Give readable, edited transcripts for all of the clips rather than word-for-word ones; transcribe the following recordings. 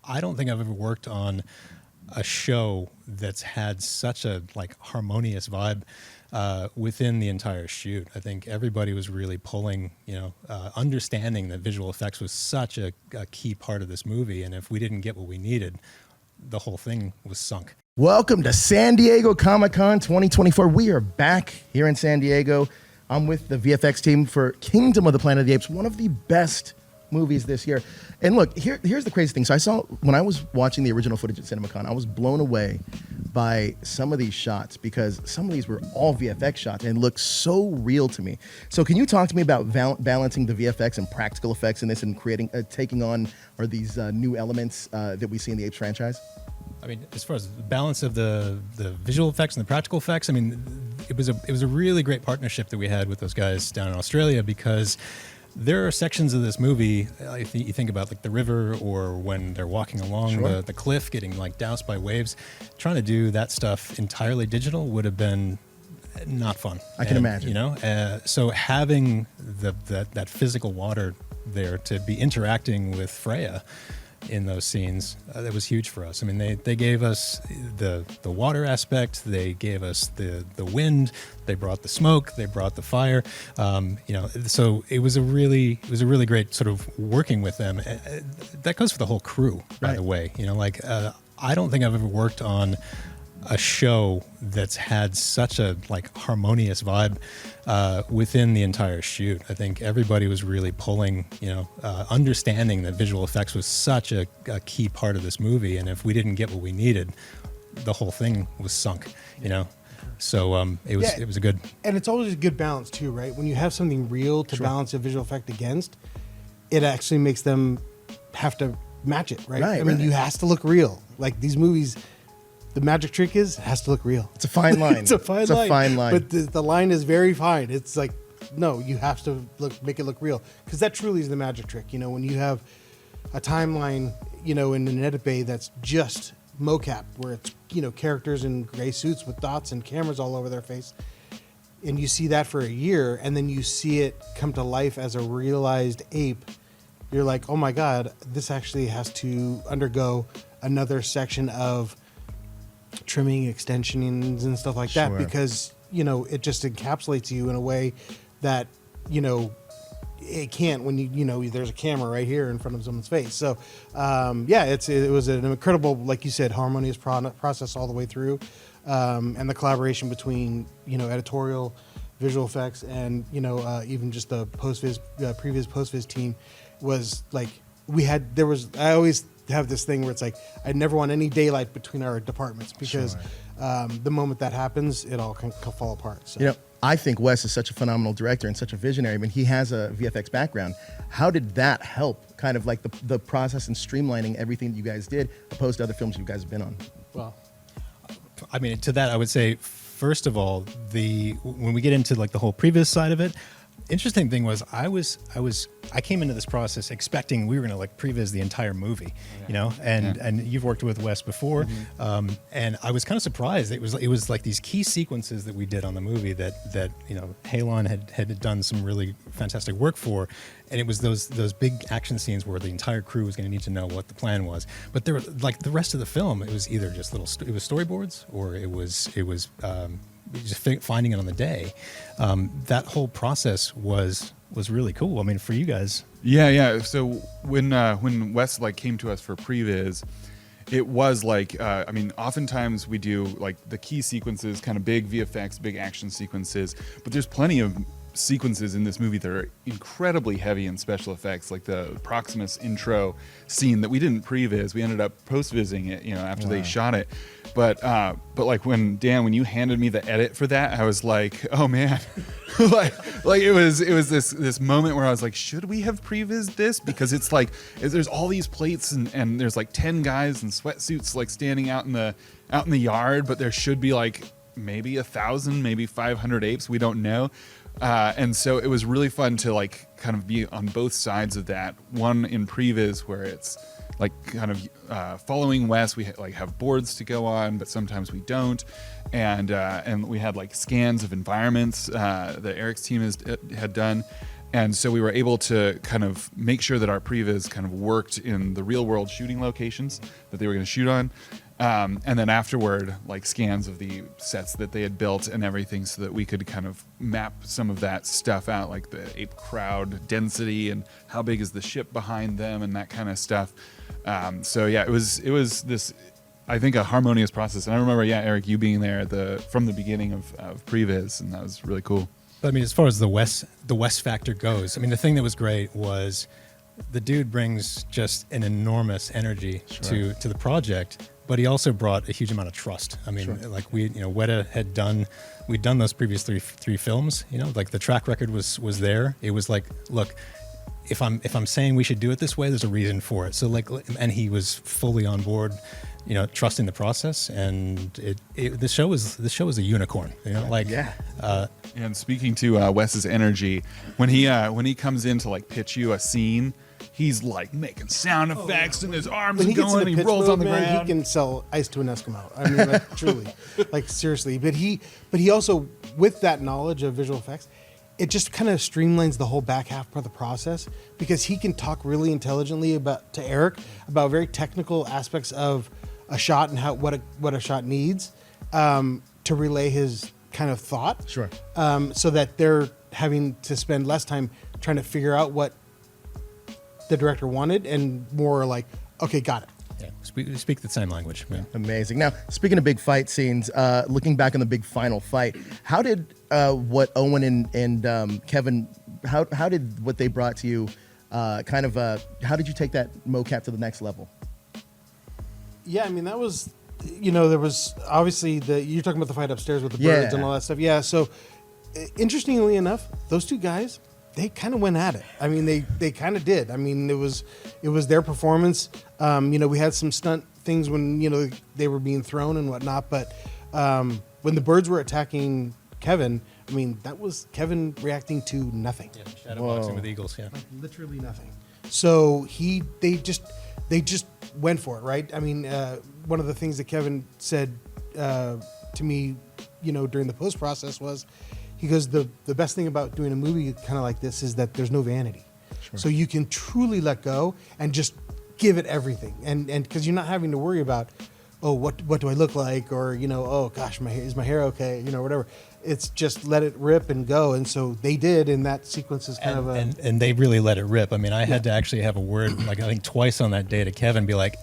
I don't think I've ever worked on a show that's had such a harmonious vibe within the entire shoot. I think everybody was really pulling, understanding that visual effects was such a key part of this movie, and if we didn't get what we needed, the whole thing was sunk. Welcome to San Diego Comic-Con 2024. We are back here in San Diego. I'm with the VFX team for Kingdom of the Planet of the Apes, one of the best movies this year. And look, here's the crazy thing. So I saw, when I was watching the original footage at CinemaCon, I was blown away by some of these shots because some of these were all VFX shots and looked so real to me. So can you talk to me about balancing the VFX and practical effects in this and creating, taking on these new elements that we see in the Apes franchise? I mean, as far as the balance of the visual effects and the practical effects, I mean, it was a really great partnership that we had with those guys down in Australia, because there are sections of this movie, you think about like the river or when they're walking along the cliff getting like doused by waves. Trying to do that stuff entirely digital would have been not fun. I can imagine. You know, so having that physical water there to be interacting with Freya in those scenes, that was huge for us. I mean, they gave us the water aspect, they gave us the wind, they brought the smoke, they brought the fire. So it was a really great sort of working with them. That goes for the whole crew, by the way. I don't think I've ever worked on a show that's had such a harmonious vibe within the entire shoot. I think everybody was really pulling, understanding that visual effects was such a key part of this movie, and if we didn't get what we needed, the whole thing was sunk. So it was a good. And it's always a good balance too, right? When you have something real to balance a visual effect against, it actually makes them have to match it, right? I mean, you has to look real. Like these movies. The magic trick is it has to look real. It's a fine line. It's a fine line. But the line is very fine. It's like, no, you have to make it look real, because that truly is the magic trick. When you have a timeline, in an edit bay that's just mocap, where it's characters in gray suits with dots and cameras all over their face, and you see that for a year, and then you see it come to life as a realized ape, you're like, oh my God, this actually has to undergo another section of trimming, extensions, and stuff like that, because it just encapsulates you in a way that it can't when there's a camera right here in front of someone's face. So it was an incredible, like you said, harmonious process all the way through, and the collaboration between editorial, visual effects, and even just the previous post-viz team was like, I always have this thing where it's like, I never want any daylight between our departments, because the moment that happens, it all can fall apart. So. I think Wes is such a phenomenal director and such a visionary. I mean, he has a VFX background. How did that help kind of like the process and streamlining everything that you guys did, opposed to other films you guys have been on? Well, I mean, to that, I would say, first of all, when we get into like the whole previous side of it, interesting thing was I came into this process expecting we were going to previs the entire movie, and you've worked with Wes before, and I was kind of surprised. It was like these key sequences that we did on the movie that Halon had done some really fantastic work for, and it was those big action scenes where the entire crew was going to need to know what the plan was. But there were, like the rest of the film, it was either just it was storyboards, or it was just finding it on the day. That whole process was really cool. I mean, for you guys. Yeah. So when Wes came to us for previs, it was oftentimes we do the key sequences, kind of big VFX, big action sequences, but there's plenty of sequences in this movie that are incredibly heavy in special effects, like the Proximus intro scene that we didn't previs. We ended up post-vising it, after they shot it. But when you handed me the edit for that, I was like, oh man, it was this moment where I was like, should we have previs this? Because it's there's all these plates and there's 10 guys in sweatsuits standing out in the yard, but there should be maybe 1,000, maybe 500 apes. We don't know. And so it was really fun to kind of be on both sides of that. One in previs where it's kind of following Wes. We have boards to go on, but sometimes we don't. And we had scans of environments that Erik's team had done. And so we were able to kind of make sure that our previs kind of worked in the real world shooting locations that they were going to shoot on. And then afterward, like scans of the sets that they had built and everything, so that we could kind of map some of that stuff out, like the ape crowd density and how big is the ship behind them and that kind of stuff. So yeah, it was this, I think, a harmonious process. And I remember, Erik, you being there from the beginning of previs, and that was really cool. But I mean, as far as the West factor goes, I mean, the thing that was great was the dude brings just an enormous energy to the project, but he also brought a huge amount of trust. I mean, like Weta we'd done those previous three films, like the track record was there. It was like, look, if I'm saying we should do it this way, there's a reason for it. So and he was fully on board, trusting the process, and the show is a unicorn, And speaking to Wes's energy, when he comes in to like pitch you a scene, he's like making sound effects and his arms are going. He rolls on the ground. He can sell ice to an Eskimo. I mean, like truly, like seriously. But he also, with that knowledge of visual effects, it just kind of streamlines the whole back half of the process, because he can talk really intelligently to Erik about very technical aspects of a shot and what a shot needs, to relay his kind of thought. Sure. So that they're having to spend less time trying to figure out what the director wanted, and more like, okay, got it. Yeah, speak the same language. Yeah. Amazing. Now, speaking of big fight scenes, looking back on the big final fight, how did what Owen and Kevin, how did what they brought to you, how did you take that mocap to the next level? Yeah, I mean, that was, there was obviously you're talking about the fight upstairs with the birds and all that stuff. Yeah, so interestingly enough, those two guys, they kind of went at it. I mean, they kind of did. I mean, it was their performance. We had some stunt things when, they were being thrown and whatnot, but when the birds were attacking Kevin, I mean, that was Kevin reacting to nothing. Yeah, shadowboxing with eagles, yeah. Like literally nothing. So they just went for it, right? I mean, one of the things that Kevin said to me, during the post process was, he goes, the best thing about doing a movie kind of like this is that there's no vanity. Sure. So you can truly let go and just give it everything. And because you're not having to worry about, oh, what do I look like? Or, oh gosh, is my hair okay? Whatever. It's just let it rip and go. And so they did, and that sequence is kind of and they really let it rip. I mean, I had to actually have a word, like I think twice on that day, to Kevin, be like,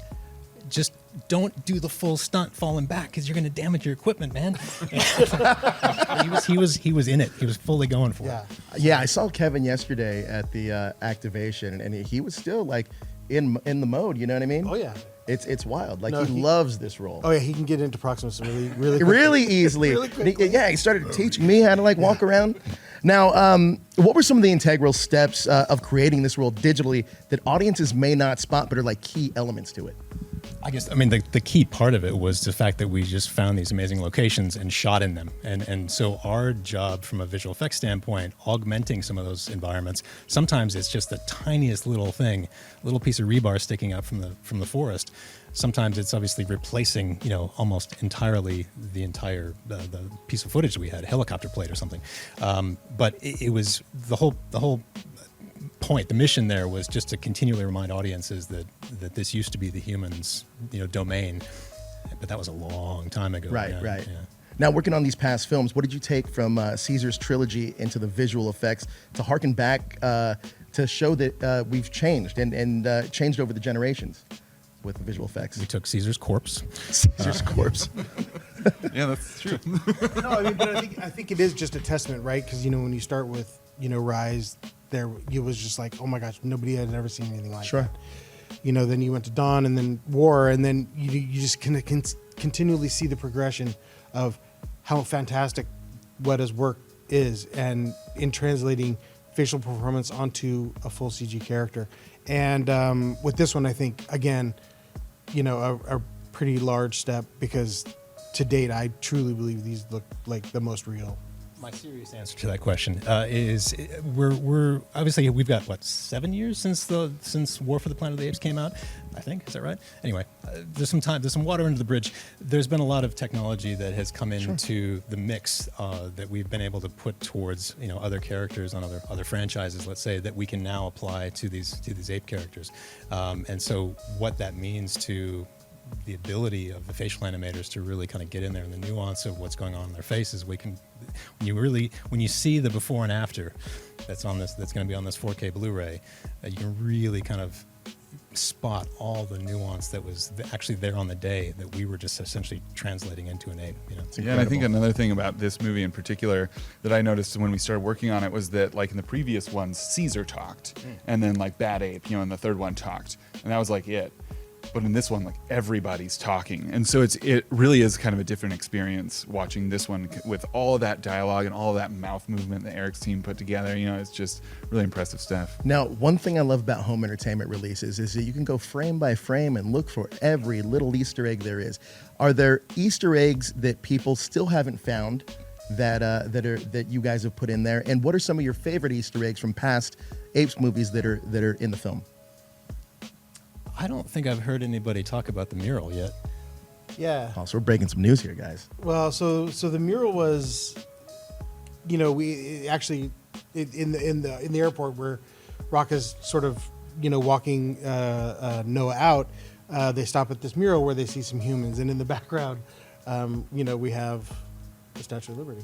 just don't do the full stunt falling back, because you're going to damage your equipment, man. he was in it. He was fully going for it. Yeah, I saw Kevin yesterday at the activation, and he was still like in the mode. You know what I mean? Oh yeah. It's wild. Like, he loves this role. Oh yeah, he can get into Proximus really really easily. Really quickly. He started teaching me how to walk around. Now, what were some of the integral steps of creating this role digitally that audiences may not spot, but are like key elements to it? I guess, I mean, the key part of it was the fact that we just found these amazing locations and shot in them. And so our job from a visual effects standpoint, augmenting some of those environments, sometimes it's just the tiniest little thing, little piece of rebar sticking up from the forest. Sometimes it's obviously replacing, almost entirely the entire the piece of footage that we had, a helicopter plate or something. But it was the whole point, the mission there was just to continually remind audiences that this used to be the humans' domain, but that was a long time ago. Right. Yeah. Now, working on these past films, what did you take from Caesar's trilogy into the visual effects to harken back to show that we've changed and changed over the generations with the visual effects? We took Caesar's corpse. Caesar's corpse. Yeah, that's true. No, I mean, but I think it is just a testament, right? Because when you start with Rise, there it was just like, oh my gosh, nobody had ever seen anything like that. Then you went to Dawn, and then War, and then you just continually see the progression of how fantastic Weta's work is, and in translating facial performance onto a full CG character. And with this one, I think, again, a pretty large step, because to date, I truly believe these look like the most real My serious answer to that question is we're obviously we've got what 7 years since War for the Planet of the Apes came out. I think, is that right? Anyway, there's some water under the bridge. There's been a lot of technology that has come into the mix that we've been able to put towards other characters on other franchises, let's say, that we can now apply to these ape characters. And so what that means to the ability of the facial animators to really kind of get in there and the nuance of what's going on in their faces, when you see the before and after that's going to be on this 4K Blu-ray, you can really kind of spot all the nuance that was actually there on the day that we were just essentially translating into an ape. It's and I think another thing about this movie in particular that I noticed when we started working on it was that, like, in the previous ones, Caesar talked, and then like Bad Ape, in the third one talked, and that was like it. But in this one, like, everybody's talking, and so it really is kind of a different experience watching this one with all of that dialogue and all of that mouth movement that Erik's team put together. It's just really impressive stuff. Now, one thing I love about home entertainment releases is that you can go frame by frame and look for every little Easter egg there is. Are there Easter eggs that people still haven't found that you guys have put in there? And what are some of your favorite Easter eggs from past Apes movies that are in the film? I don't think I've heard anybody talk about the mural yet. Yeah. Oh, so we're breaking some news here, guys. Well, so the mural was, we actually in the airport where Rock is sort of walking Noah out. They stop at this mural where they see some humans, and in the background, we have the Statue of Liberty.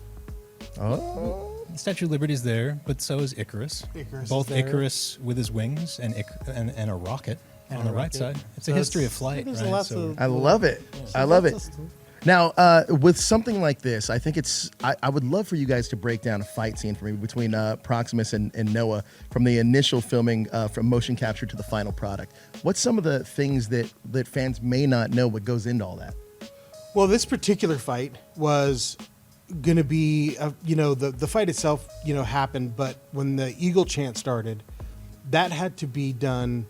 Oh. The Statue of Liberty is there, but so is Icarus. Both Icarus with his wings and a rocket. On the right side. It's a history of flight, right? I love it. I love it. Now, with something like this, I think I would love for you guys to break down a fight scene for me between Proximus and Noah from the initial filming, from motion capture to the final product. What's some of the things that fans may not know what goes into all that? Well, this particular fight was going to be, the fight itself, happened, but when the Eagle chant started, that had to be done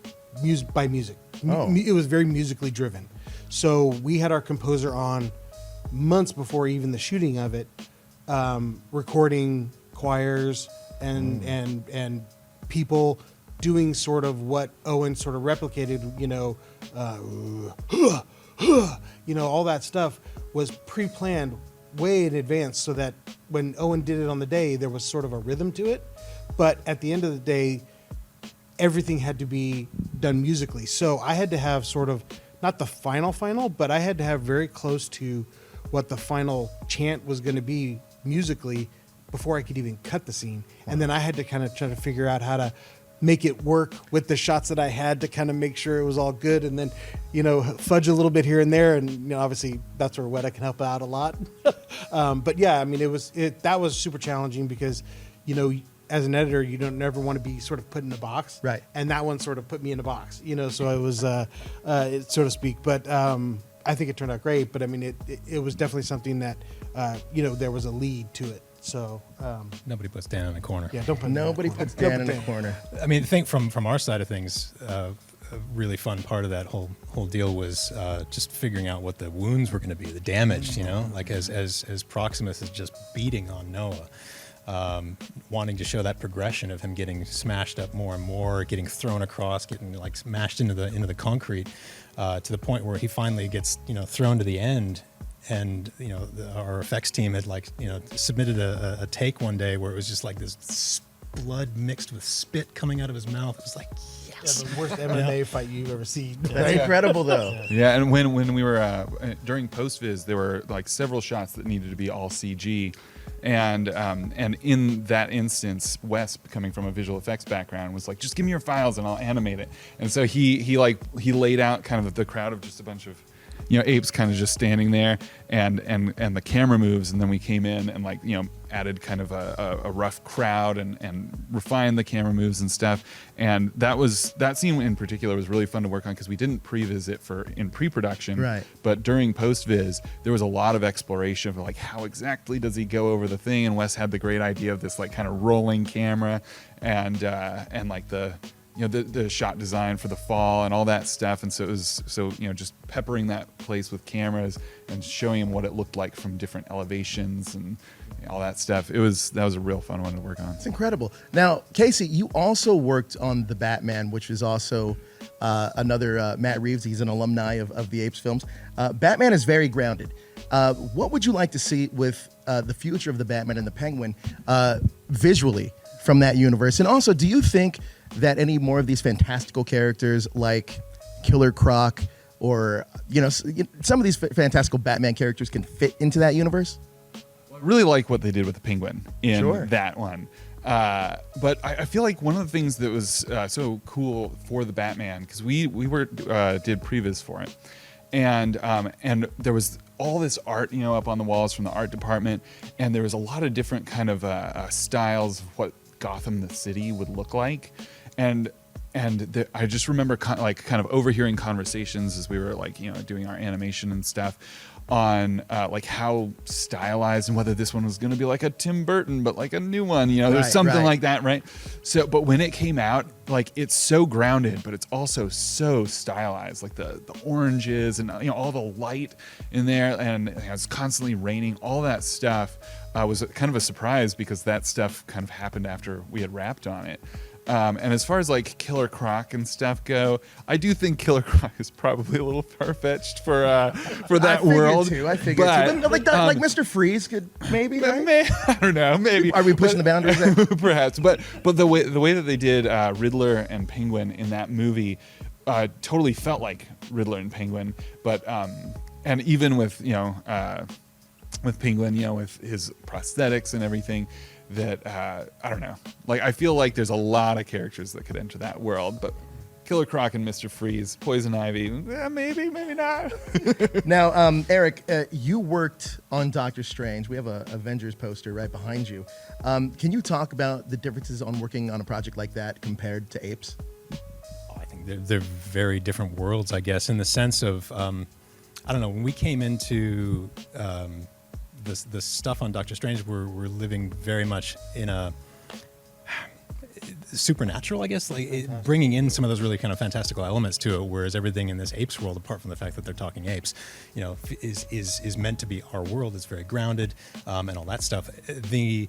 by music. It was very musically driven. So we had our composer on months before even the shooting of it, recording choirs and people doing sort of what Owen sort of replicated, all that stuff was pre-planned way in advance so that when Owen did it on the day, there was sort of a rhythm to it. But at the end of the day, everything had to be done musically. So I had to have sort of, not the final, but I had to have very close to what the final chant was going to be musically before I could even cut the scene. And then I had to kind of try to figure out how to make it work with the shots that I had to kind of make sure it was all good, and then, fudge a little bit here and there. And, obviously that's where Weta can help out a lot. But yeah, I mean, that was super challenging because, as an editor, you don't never want to be sort of put in a box, right? And that one sort of put me in a box, so I was, so to speak. But I think it turned out great. But I mean, it was definitely something that, there was a lead to it. So nobody puts Dan in a corner. Yeah, nobody puts Dan in a corner. I mean, I think from our side of things, a really fun part of that whole deal was just figuring out what the wounds were going to be, the damage. Like as Proximus is just beating on Noah. Wanting to show that progression of him getting smashed up more and more, getting thrown across, getting like smashed into the concrete, to the point where he finally gets thrown to the end. And our effects team had submitted a take one day where it was just like this blood mixed with spit coming out of his mouth. It was like, yes. Yeah, the worst MMA fight you've ever seen. That's incredible, though. Yeah, and when we were during post-viz, there were like several shots that needed to be all CG. And in that instance, Wes, coming from a visual effects background, was like, just give me your files and I'll animate it. And so he laid out kind of the crowd of just a bunch of apes kind of just standing there, and the camera moves, and then we came in and added kind of a rough crowd and refined the camera moves and stuff. And that scene in particular was really fun to work on because we didn't pre-visit in pre-production, right? But during post-viz, there was a lot of exploration of how exactly does he go over the thing. And Wes had the great idea of this kind of rolling camera and the shot design for the fall and all that stuff. And so it was just peppering that place with cameras and showing him what it looked like from different elevations and all that stuff. That was a real fun one to work on. It's incredible. Now, Casey, you also worked on The Batman, which is also another Matt Reeves. He's an alumni of the Apes films. Batman is very grounded. What would you like to see with the future of the Batman and the Penguin visually from that universe? And also, do you think that any more of these fantastical characters like Killer Croc or some of these fantastical Batman characters can fit into that universe? I really like what they did with the Penguin in Sure. that one. But I feel like one of the things that was so cool for the Batman, because we did previs for it, and there was all this art up on the walls from the art department, and there was a lot of different kind of styles of what Gotham the city would look like, and I just remember kind of overhearing conversations as we were doing our animation and stuff on like how stylized and whether this one was going to be like a Tim Burton but like a new one, there's something like that, right? So but when it came out, like it's so grounded but it's also so stylized, like the oranges and all the light in there, and it's constantly raining. All that stuff was kind of a surprise because that stuff kind of happened after we had wrapped on it. And as far as like Killer Croc and stuff go, I do think Killer Croc is probably a little far-fetched for that world. I figured too. But like Mr. Freeze could maybe. Right? I don't know. Maybe are we pushing the boundaries there? Perhaps. But the way that they did Riddler and Penguin in that movie totally felt like Riddler and Penguin. But and even with Penguin, with his prosthetics and everything. That I don't know. Like I feel like there's a lot of characters that could enter that world, but Killer Croc and Mr. Freeze, Poison Ivy, maybe not. Now, Erik, you worked on Doctor Strange. We have a Avengers poster right behind you. Can you talk about the differences on working on a project like that compared to Apes? I think they're very different worlds, I guess, in the sense of I don't know. When we came into the stuff on Doctor Strange, we're living very much in a supernatural, I guess, bringing in some of those really kind of fantastical elements to it, whereas everything in this apes world, apart from the fact that they're talking apes, is meant to be our world. It's very grounded and all that stuff. We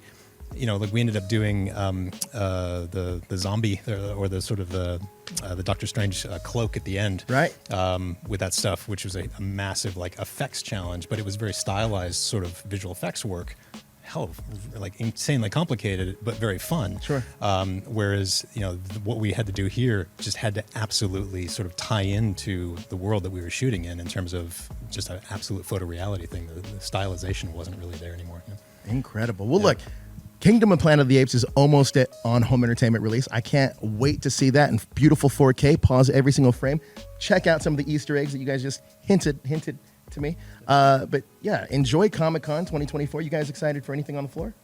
ended up doing the zombie or the sort of the Doctor Strange cloak at the end, right? With that stuff, which was a massive effects challenge, but it was very stylized sort of visual effects work. Insanely complicated, but very fun. Sure. Whereas what we had to do here just had to absolutely sort of tie into the world that we were shooting in terms of just an absolute photoreality thing. The stylization wasn't really there anymore. Yeah. Incredible. Well, look. Kingdom of Planet of the Apes is almost on home entertainment release. I can't wait to see that in beautiful 4K. Pause every single frame. Check out some of the Easter eggs that you guys just hinted to me. But yeah, enjoy Comic-Con 2024. You guys excited for anything on the floor?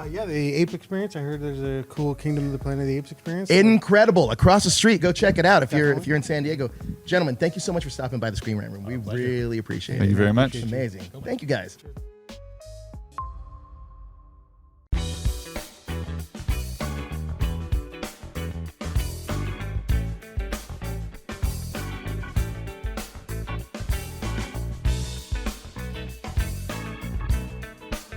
Yeah, the Ape Experience. I heard there's a cool Kingdom of the Planet of the Apes experience. Incredible. Across the street. Go check it out if you're in San Diego. Gentlemen, thank you so much for stopping by the Screen Rant Room. We really appreciate it. Thank you very much. It's amazing. Thank you guys.